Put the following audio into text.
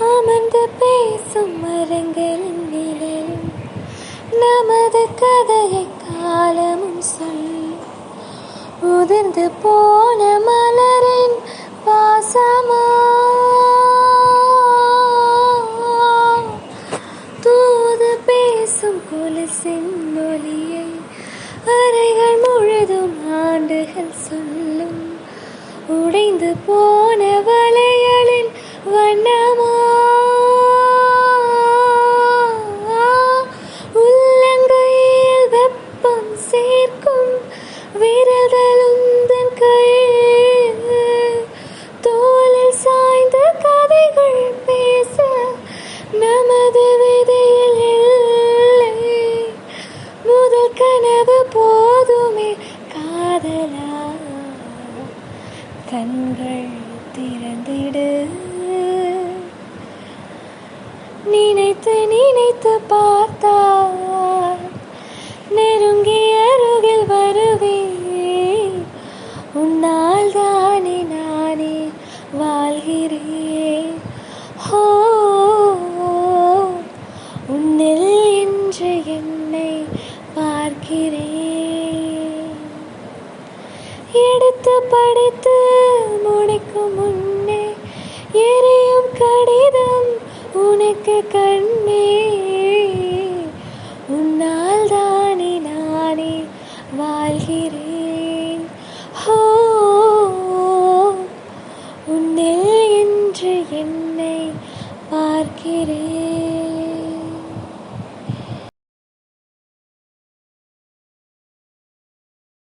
அமர்ந்து பேசும் மரங்களின் நிழலும் நமது கதையை காலமும் சொல்லும். உதிர்ந்து போன மலரின் வாசமா தூது பேசும் கொலுசின் ஒலியை அறைகள் முழுதும் ஆண்டுகள் சொல்லும். உடைந்து போன வளையலின் வண்ணமா உள்ளங்கையில் வெப்பம் சேர்க்கும் விரல்களுந்தன் கையில் தோளில் சாய்ந்த கதைகள் பேச நமது விதையில் இல்லை. முதல் கனவு போதுமே காதலா, கண்கள் திறந்திடு. நினைத்து நினைத்து பார்த்தால் நெருங்கி அருகில் வருவேன். உன்னால் தானே நானே வாழ்கிறேன். ஹோ, உன்னில் என்று என்னை பார்க்கிறேன். எடுத்து படித்து முடிக்கும் முன்னே எரியும் கடிதம் உனக்கு கண்